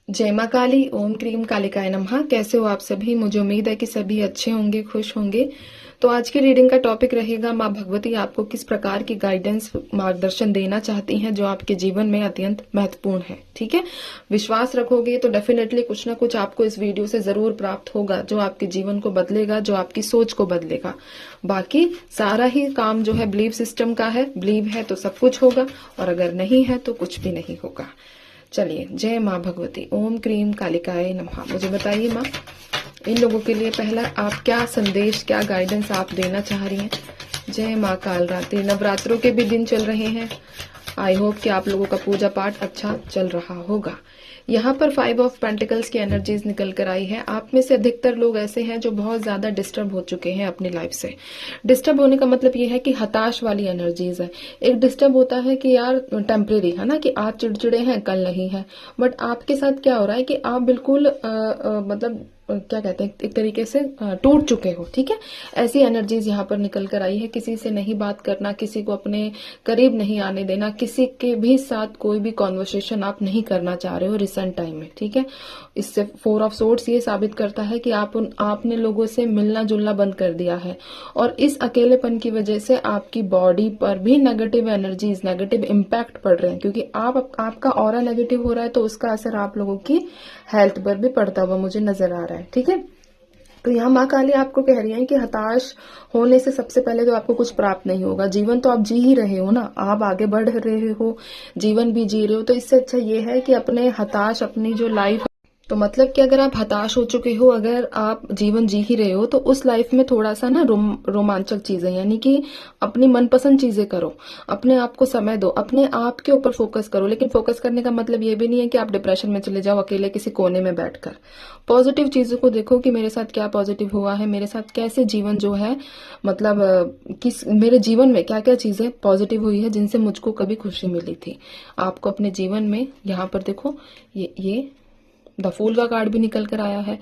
जय माँ काली। ओम क्रीम कालिकाय नमः। कैसे हो आप सभी? मुझे उम्मीद है कि सभी अच्छे होंगे, खुश होंगे। तो आज की रीडिंग का टॉपिक रहेगा माँ भगवती आपको किस प्रकार की गाइडेंस, मार्गदर्शन देना चाहती हैं जो आपके जीवन में अत्यंत महत्वपूर्ण है। ठीक है, विश्वास रखोगे तो डेफिनेटली कुछ ना कुछ आपको इस वीडियो से जरूर प्राप्त होगा जो आपके जीवन को बदलेगा, जो आपकी सोच को बदलेगा। बाकी सारा ही काम जो है बिलीव सिस्टम का है। बिलीव है तो सब कुछ होगा, और अगर नहीं है तो कुछ भी नहीं होगा। चलिए, जय माँ भगवती। ओम क्रीम कालिकाय नमः। मुझे बताइए माँ, इन लोगों के लिए पहला आप क्या संदेश, क्या गाइडेंस आप देना चाह रही हैं? जय माँ काल रात्रि। नवरात्रों के भी दिन चल रहे हैं। आई होप कि आप लोगों का पूजा पाठ अच्छा चल रहा होगा। यहाँ पर 5 ऑफ पेंटिकल्स की एनर्जीज निकल कर आई है। आप में से अधिकतर लोग ऐसे हैं जो बहुत ज्यादा डिस्टर्ब हो चुके हैं अपनी लाइफ से। डिस्टर्ब होने का मतलब ये है कि हताश वाली एनर्जीज है। एक डिस्टर्ब होता है कि यार टेम्परेरी है ना, कि आज चिड़चिड़े हैं कल नहीं है। बट आपके साथ क्या हो रहा है कि आप बिल्कुल मतलब क्या कहते हैं, एक तरीके से टूट चुके हो। ठीक है, ऐसी एनर्जीज यहाँ पर निकल कर आई है। किसी से नहीं बात करना, किसी को अपने करीब नहीं आने देना, किसी के भी साथ कोई भी कॉन्वर्सेशन आप नहीं करना चाह रहे हो रिसेंट टाइम में। ठीक है, इससे 4 ऑफ सोर्ड्स ये साबित करता है कि आपने लोगों से मिलना जुलना बंद कर दिया है, और इस अकेलेपन की वजह से आपकी बॉडी पर भी नेगेटिव एनर्जीज, नेगेटिव इम्पैक्ट पड़ रहे हैं। क्योंकि आपका ऑरा नेगेटिव हो रहा है तो उसका असर आप लोगों की हेल्थ पर भी पड़ता हुआ मुझे नजर आ रहा है। ठीक है, तो यहाँ माँ काली आपको कह रही है कि हताश होने से सबसे पहले तो आपको कुछ प्राप्त नहीं होगा। जीवन तो आप जी ही रहे हो ना, आप आगे बढ़ रहे हो, जीवन भी जी रहे हो। तो इससे अच्छा ये है कि अपने हताश, अपनी जो लाइफ, तो मतलब कि अगर आप हताश हो चुके हो, अगर आप जीवन जी ही रहे हो, तो उस लाइफ में थोड़ा सा ना रोमांचक चीजें, यानी कि अपनी मनपसंद चीजें करो, अपने आप को समय दो, अपने आप के ऊपर फोकस करो। लेकिन फोकस करने का मतलब ये भी नहीं है कि आप डिप्रेशन में चले जाओ अकेले किसी कोने में बैठकर। पॉजिटिव चीजों को देखो कि मेरे साथ क्या पॉजिटिव हुआ है, मेरे साथ कैसे जीवन जो है, मतलब किस मेरे जीवन में क्या क्या चीजें पॉजिटिव हुई है जिनसे मुझको कभी खुशी मिली थी। आपको अपने जीवन में यहाँ पर देखो, ये द फूल का कार्ड भी निकल कर आया है।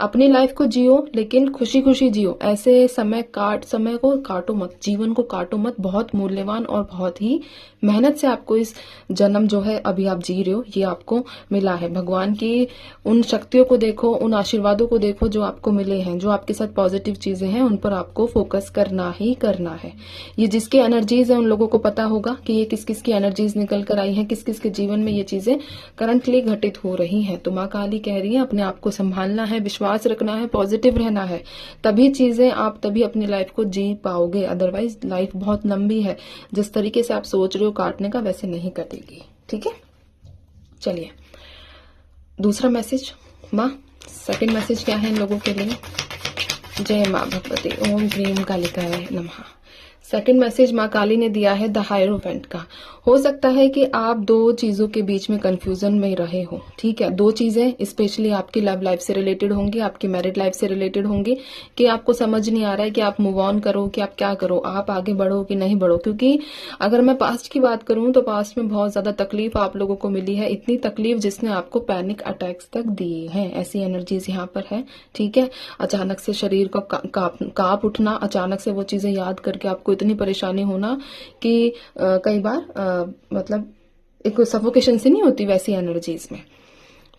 अपनी लाइफ को जियो, लेकिन खुशी खुशी जियो। ऐसे समय को काटो मत, जीवन को काटो मत। बहुत मूल्यवान और बहुत ही मेहनत से आपको इस जन्म जो है अभी आप जी रहे हो, ये आपको मिला है। भगवान की उन शक्तियों को देखो, उन आशीर्वादों को देखो जो आपको मिले हैं, जो आपके साथ पॉजिटिव चीजें हैं, उन पर आपको फोकस करना ही करना है। ये जिसकी एनर्जीज है उन लोगों को पता होगा कि ये किस किस की एनर्जीज निकल कर आई है, किस किस के जीवन में ये चीजें करंटली घटित हो रही हैं। तो माँ काली कह रही है अपने आप को संभालना है, विश्वास रखना है, पॉजिटिव रहना है। तभी अपनी लाइफ को जी पाओगे। अदरवाइज लाइफ बहुत लंबी है, जिस तरीके से आप सोच रहे हो काटने का, वैसे नहीं कटेगी। ठीक है, चलिए दूसरा मैसेज माँ, सेकंड मैसेज क्या है इन लोगों के लिए? जय माँ भगवती। ओम क्रीम कालिकाय नमः। सेकंड मैसेज माँ काली ने दिया है द हायरोफेंट का। हो सकता है कि आप दो चीजों के बीच में कंफ्यूजन में रहे हो। ठीक है, दो चीजें स्पेशली आपकी लव लाइफ से रिलेटेड होंगी, आपकी मैरिड लाइफ से रिलेटेड होंगी, कि आपको समझ नहीं आ रहा है कि आप मूव ऑन करो, कि आप क्या करो, आप आगे बढ़ो कि नहीं बढ़ो। क्योंकि अगर मैं पास्ट की बात करूं तो पास्ट में बहुत ज्यादा तकलीफ आप लोगों को मिली है, इतनी तकलीफ जिसने आपको पैनिक अटैक्स तक दिए हैं। ऐसी एनर्जीज यहाँ पर है। ठीक है, अचानक से शरीर का कांप उठना, अचानक से वो चीजें याद करके आपको इतनी परेशानी होना कि कई बार मतलब एक सफोकेशन से नहीं होती, वैसी एनर्जीज में।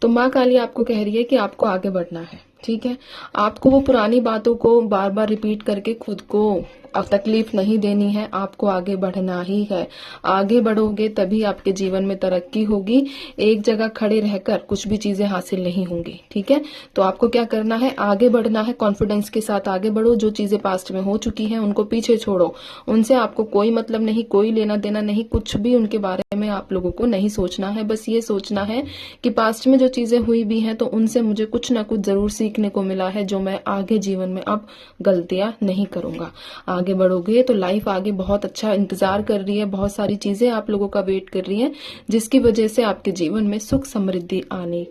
तो माँ काली आपको कह रही है कि आपको आगे बढ़ना है। ठीक है, आपको वो पुरानी बातों को बार बार रिपीट करके खुद को अब तकलीफ नहीं देनी है, आपको आगे बढ़ना ही है। आगे बढ़ोगे तभी आपके जीवन में तरक्की होगी। एक जगह खड़े रहकर कुछ भी चीजें हासिल नहीं होंगी। ठीक है, तो आपको क्या करना है, आगे बढ़ना है, कॉन्फिडेंस के साथ आगे बढ़ो। जो चीजें पास्ट में हो चुकी हैं उनको पीछे छोड़ो, उनसे आपको कोई मतलब नहीं, कोई लेना देना नहीं, कुछ भी उनके बारे में आप लोगों को नहीं सोचना है। बस ये सोचना है कि पास्ट में जो चीजें हुई भी हैं तो उनसे मुझे कुछ ना कुछ जरूर सीखने को मिला है, जो मैं आगे जीवन में अब गलतियां नहीं करूंगा। आगे बढ़ोगे तो लाइफ आगे बहुत अच्छा इंतजार कर रही है, बहुत सारी चीजें आप लोगों का वेट कर रही हैं, जिसकी वजह से आपके जीवन में सुख समृद्धि आने,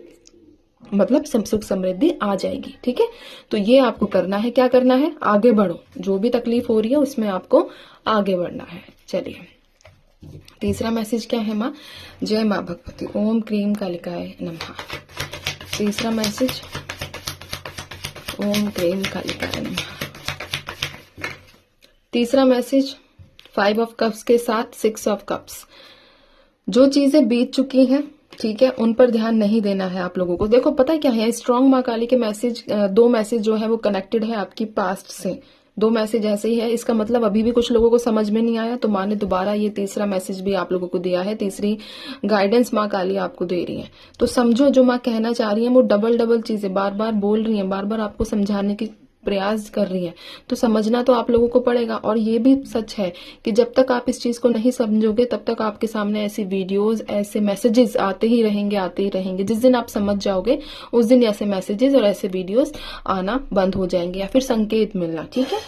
मतलब सुख समृद्धि आ जाएगी। ठीक है, तो ये आपको करना है। क्या करना है, आगे बढ़ो। जो भी तकलीफ हो रही है उसमें आपको आगे बढ़ना है। चलिए तीसरा मैसेज क्या है माँ? जय माँ भगवती। ओम क्रीम कालिकाय नमः। तीसरा मैसेज, ओम क्रीम कालिकाय नमः। तीसरा मैसेज 5 ऑफ कप्स के साथ 6 ऑफ कप्स। जो चीजें बीत चुकी हैं, ठीक है, उन पर ध्यान नहीं देना है आप लोगों को। देखो पता है क्या है, स्ट्रांग माँ काली के मैसेज, 2 मैसेज जो है वो कनेक्टेड है आपकी पास्ट से। 2 मैसेज ऐसे ही है, इसका मतलब अभी भी कुछ लोगों को समझ में नहीं आया, तो माँ ने दोबारा ये तीसरा मैसेज भी आप लोगों को दिया है, तीसरी गाइडेंस माँ काली आपको दे रही है। तो समझो जो माँ कहना चाह रही है वो डबल डबल चीजें बार बार बोल रही है, बार बार आपको समझाने की प्रयास कर रही है, तो समझना तो आप लोगों को पड़ेगा। और ये भी सच है कि जब तक आप इस चीज को नहीं समझोगे तब तक आपके सामने ऐसी वीडियोस, ऐसे मैसेजेस आते ही रहेंगे। जिस दिन आप समझ जाओगे उस दिन ऐसे मैसेजेस और ऐसे वीडियोस आना बंद हो जाएंगे या फिर संकेत मिलना। ठीक है,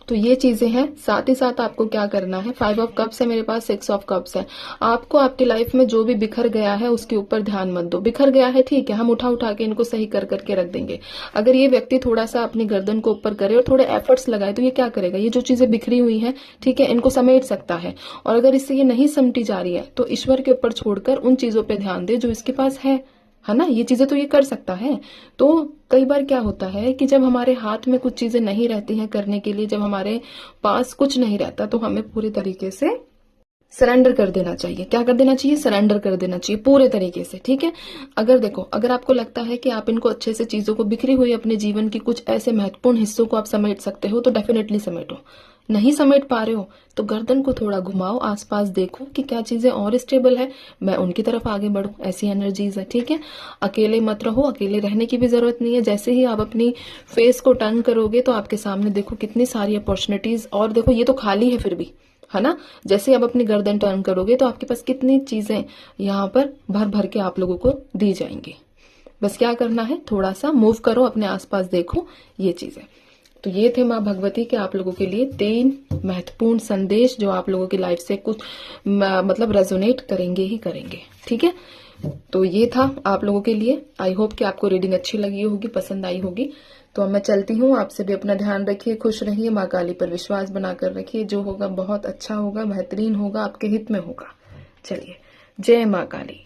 तो ये चीजें हैं। साथ ही साथ आपको क्या करना है, 5 ऑफ कप्स है मेरे पास, 6 ऑफ कप्स है। आपको आपकी लाइफ में जो भी बिखर गया है उसके ऊपर ध्यान मत दो। बिखर गया है ठीक है, हम उठा के इनको सही कर करके रख देंगे। अगर ये व्यक्ति थोड़ा सा अपनी गर्दन को ऊपर करे और थोड़े एफर्ट्स लगाए तो ये क्या करेगा, ये जो चीजें बिखरी हुई है ठीक है, इनको समेट सकता है। और अगर इससे ये नहीं समटी जा रही है तो ईश्वर के ऊपर छोड़कर उन चीजों पर ध्यान दे जो इसके पास है ना, ये चीजें तो ये कर सकता है। तो कई बार क्या होता है कि जब हमारे हाथ में कुछ चीजें नहीं रहती हैं करने के लिए, जब हमारे पास कुछ नहीं रहता, तो हमें पूरे तरीके से सरेंडर कर देना चाहिए। क्या कर देना चाहिए, सरेंडर कर देना चाहिए पूरे तरीके से। ठीक है, अगर देखो, अगर आपको लगता है कि आप इनको अच्छे से चीजों को, बिखरी हुई अपने जीवन की कुछ ऐसे महत्वपूर्ण हिस्सों को आप समेट सकते हो तो डेफिनेटली समेटो। नहीं समेट पा रहे हो तो गर्दन को थोड़ा घुमाओ, आसपास देखो कि क्या चीजें और स्टेबल है, मैं उनकी तरफ आगे बढ़ूं, ऐसी एनर्जीज है। ठीक है, अकेले मत रहो, अकेले रहने की भी जरूरत नहीं है। जैसे ही आप अपनी फेस को टर्न करोगे तो आपके सामने देखो कितनी सारी अपॉर्चुनिटीज, और देखो ये तो खाली है फिर भी, है ना। जैसे आप अपनी गर्दन टर्न करोगे तो आपके पास कितनी चीजें यहाँ पर भर भर के आप लोगों को दी जाएंगी। बस क्या करना है, थोड़ा सा मूव करो, अपने आसपास देखो ये चीजें। तो ये थे माँ भगवती के आप लोगों के लिए 3 महत्वपूर्ण संदेश जो आप लोगों की लाइफ से कुछ मतलब रेजोनेट करेंगे ही करेंगे। ठीक है, तो ये था आप लोगों के लिए। आई होप कि आपको रीडिंग अच्छी लगी होगी, पसंद आई होगी। तो अब मैं चलती हूँ, आपसे भी अपना ध्यान रखिए, खुश रहिए, माँ काली पर विश्वास बनाकर रखिए। जो होगा बहुत अच्छा होगा, बेहतरीन होगा, आपके हित में होगा। चलिए, जय माँ काली।